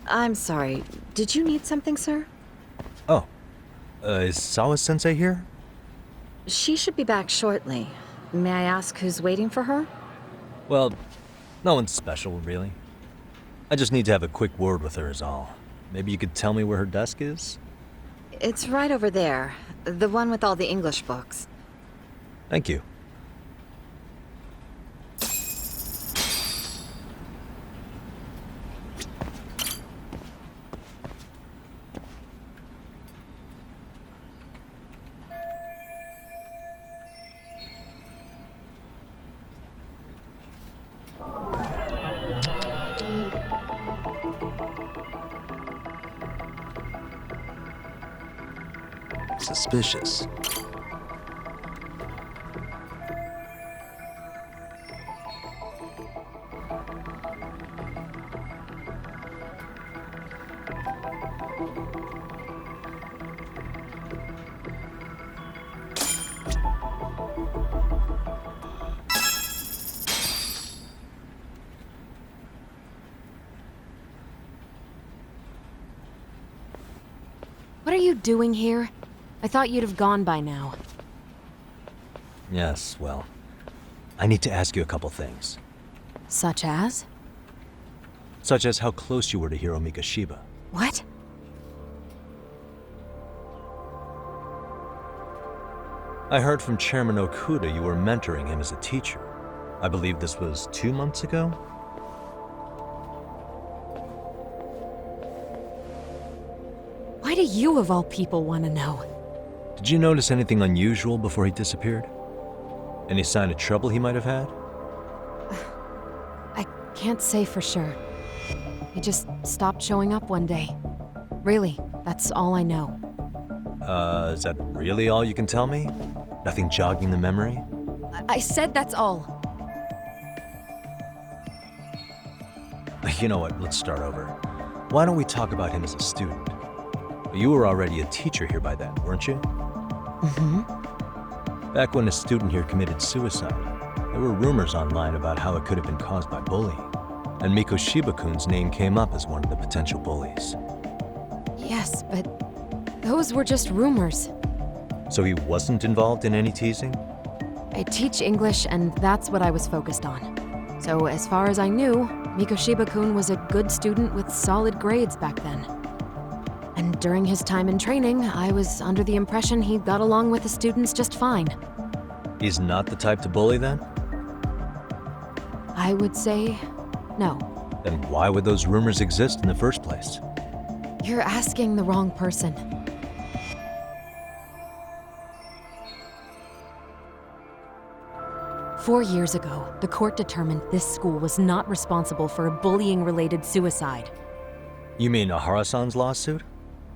I'm sorry. Did you need something, sir? Oh, is Sawa-sensei here? She should be back shortly. May I ask who's waiting for her? Well, no one's special, really. I just need to have a quick word with her is all. Maybe you could tell me where her desk is? It's right over there. The one with all the English books. Thank you. Suspicious. What are you doing here? I thought you'd have gone by now. Yes, well, I need to ask you a couple things. Such as? Such as how close you were to Hiro Mikoshiba. What? I heard from Chairman Okuda you were mentoring him as a teacher. I believe this was 2 months ago? Why do you, of all people, want to know? Did you notice anything unusual before he disappeared? Any sign of trouble he might have had? I can't say for sure. He just stopped showing up one day. Really, that's all I know. Is that really all you can tell me? Nothing jogging the memory? I said that's all. You know what, let's start over. Why don't we talk about him as a student? You were already a teacher here by then, weren't you? Mm-hmm. Back when a student here committed suicide, there were rumors online about how it could have been caused by bullying. And Mikoshiba-kun's name came up as one of the potential bullies. Yes, but those were just rumors. So he wasn't involved in any teasing? I teach English, and that's what I was focused on. So as far as I knew, Mikoshiba-kun was a good student with solid grades back then. And during his time in training, I was under the impression he got along with the students just fine. He's not the type to bully then? I would say no. Then why would those rumors exist in the first place? You're asking the wrong person. Four years ago, the court determined this school was not responsible for a bullying-related suicide. You mean Ahara-san's lawsuit?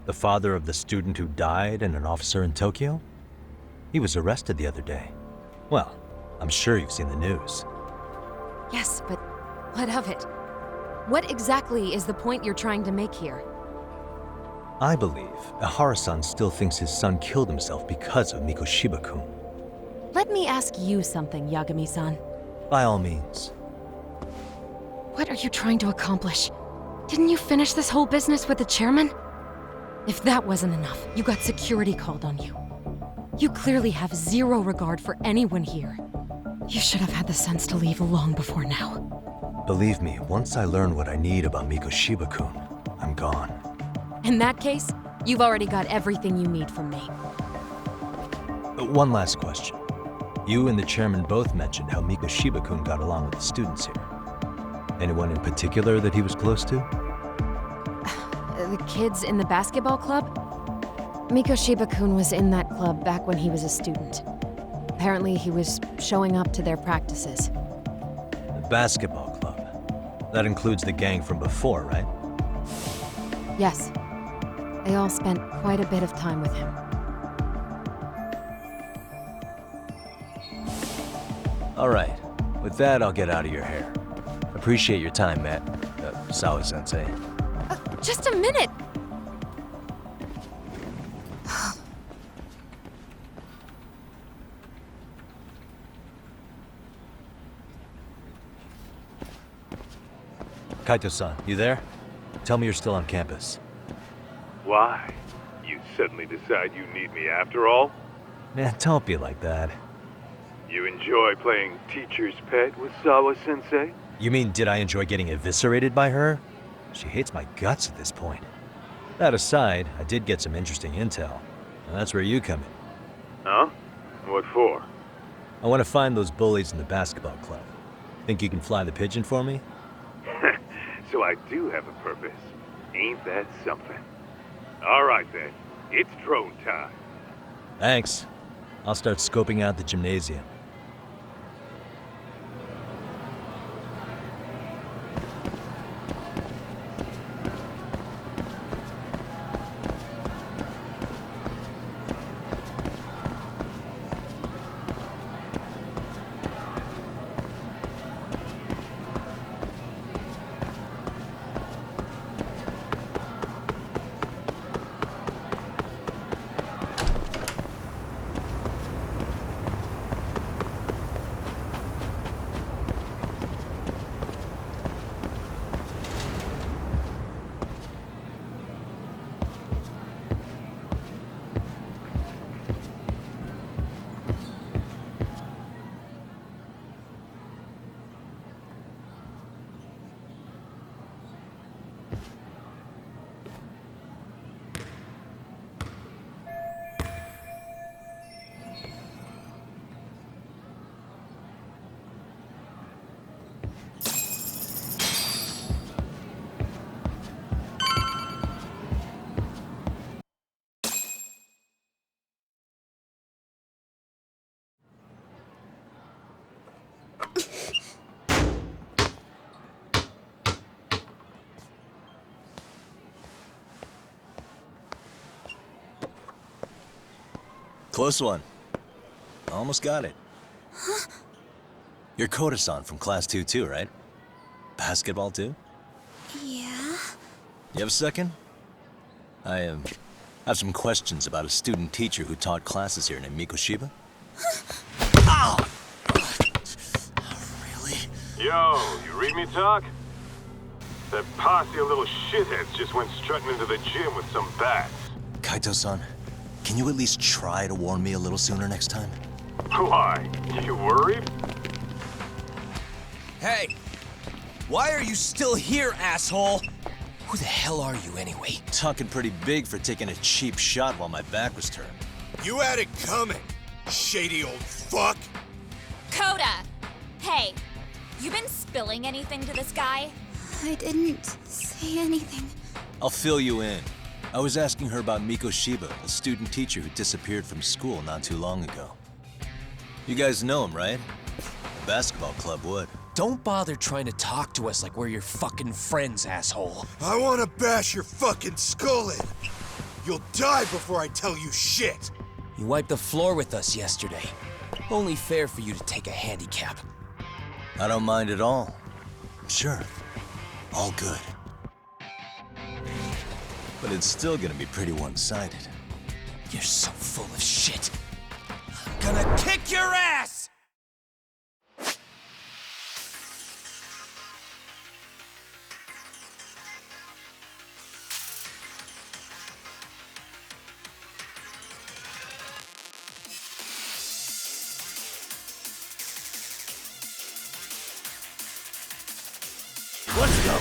The father of the student who died and an officer in Tokyo? He was arrested the other day. Well, I'm sure you've seen the news. Yes, but what of it? What exactly is the point you're trying to make here? I believe Ahara-san still thinks his son killed himself because of Mikoshiba-kun. Let me ask you something, Yagami-san. By all means. What are you trying to accomplish? Didn't you finish this whole business with the chairman? If that wasn't enough, you got security called on you. You clearly have zero regard for anyone here. You should have had the sense to leave long before now. Believe me, once I learn what I need about Mikoshiba-kun, I'm gone. In that case, you've already got everything you need from me. One last question. You and the chairman both mentioned how Mikoshiba-kun got along with the students here. Anyone in particular that he was close to? The kids in the basketball club? Mikoshiba-kun was in that club back when he was a student. Apparently, he was showing up to their practices. The basketball club. That includes the gang from before, right? Yes. They all spent quite a bit of time with him. All right. With that, I'll get out of your hair. Appreciate your time, Matt. Sawa-sensei. Just a minute! Kaito-san, you there? Tell me you're still on campus. Why? You suddenly decide you need me after all? Man, don't be like that. You enjoy playing teacher's pet with Sawa-sensei? You mean, did I enjoy getting eviscerated by her? She hates my guts at this point. That aside, I did get some interesting intel. And that's where you come in. Huh? What for? I want to find those bullies in the basketball club. Think you can fly the pigeon for me? So I do have a purpose. Ain't that something? All right then. It's drone time. Thanks. I'll start scoping out the gymnasium. Close one. Almost got it. Huh? You're Koda-san from Class 2 too, right? Basketball too? Yeah? You have a second? I have some questions about a student teacher who taught classes here named Mikoshiba. Ow! Really? Yo, you read me talk? That posse of little shitheads just went strutting into the gym with some bats. Kaito-san, can you at least try to warn me a little sooner next time? Why? You worried? Hey! Why are you still here, asshole? Who the hell are you, anyway? Talking pretty big for taking a cheap shot while my back was turned. You had it coming, shady old fuck! Coda! Hey, you been spilling anything to this guy? I didn't say anything. I'll fill you in. I was asking her about Mikoshiba, a student teacher who disappeared from school not too long ago. You guys know him, right? The basketball club would. Don't bother trying to talk to us like we're your fucking friends, asshole. I wanna bash your fucking skull in! You'll die before I tell you shit! You wiped the floor with us yesterday. Only fair for you to take a handicap. I don't mind at all. Sure. All good. But it's still gonna be pretty one-sided. You're so full of shit. I'm gonna kick your ass! Let's go!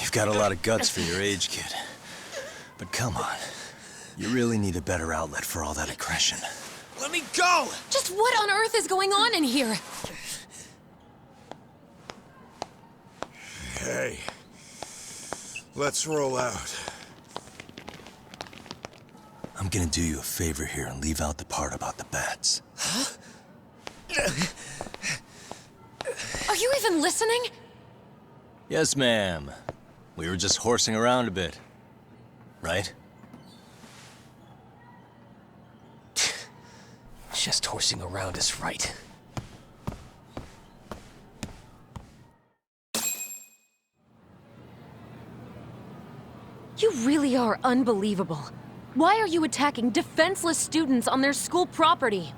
You've got a lot of guts for your age, kid. But come on. You really need a better outlet for all that aggression. Let me go! Just what on earth is going on in here? Hey, let's roll out. I'm gonna do you a favor here and leave out the part about the bats. Are you even listening? Yes, ma'am. We were just horsing around a bit. Right? Just horsing around is right. You really are unbelievable. Why are you attacking defenseless students on their school property?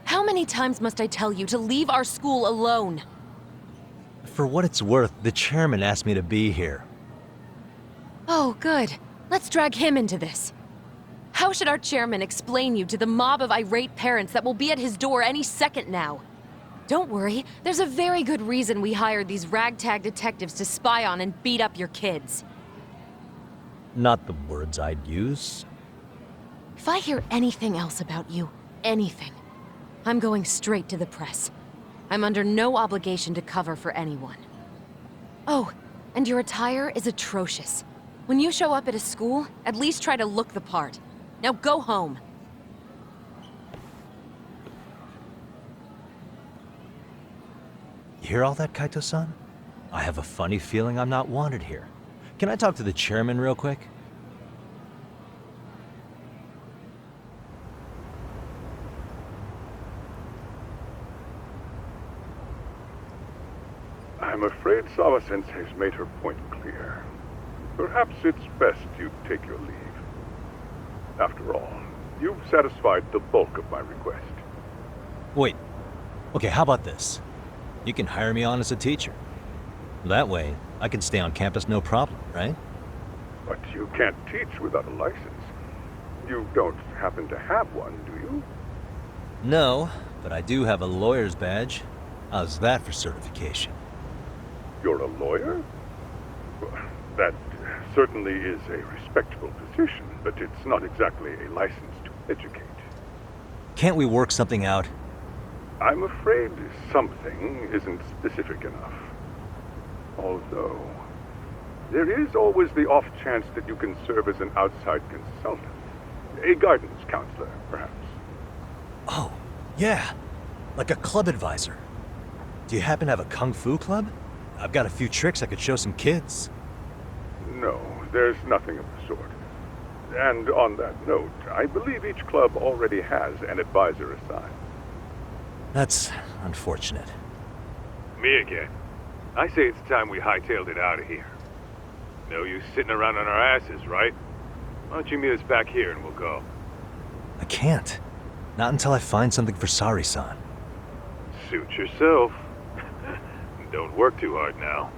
How many times must I tell you to leave our school alone? For what it's worth, the chairman asked me to be here. Oh, good. Let's drag him into this. How should our chairman explain you to the mob of irate parents that will be at his door any second now? Don't worry, there's a very good reason we hired these ragtag detectives to spy on and beat up your kids. Not the words I'd use. If I hear anything else about you, anything, I'm going straight to the press. I'm under no obligation to cover for anyone. Oh, and your attire is atrocious. When you show up at a school, at least try to look the part. Now go home. You hear all that, Kaito-san? I have a funny feeling I'm not wanted here. Can I talk to the chairman real quick? I'm afraid Sawa-sensei's made her point clear. Perhaps it's best you take your leave. After all, you've satisfied the bulk of my request. Wait. Okay, how about this? You can hire me on as a teacher. That way, I can stay on campus no problem, right? But you can't teach without a license. You don't happen to have one, do you? No, but I do have a lawyer's badge. How's that for certification? You're a lawyer? Well, that certainly is a respectable position, but it's not exactly a license to educate. Can't we work something out? I'm afraid something isn't specific enough. Although, there is always the off chance that you can serve as an outside consultant. A guidance counselor, perhaps. Oh, yeah. Like a club advisor. Do you happen to have a kung fu club? I've got a few tricks I could show some kids. No, there's nothing of the sort. And on that note, I believe each club already has an advisor assigned. That's unfortunate. Me again. I say it's time we hightailed it out of here. No use sitting around on our asses, right? Why don't you meet us back here and we'll go? I can't. Not until I find something for Sari-san. Suit yourself. Don't work too hard now.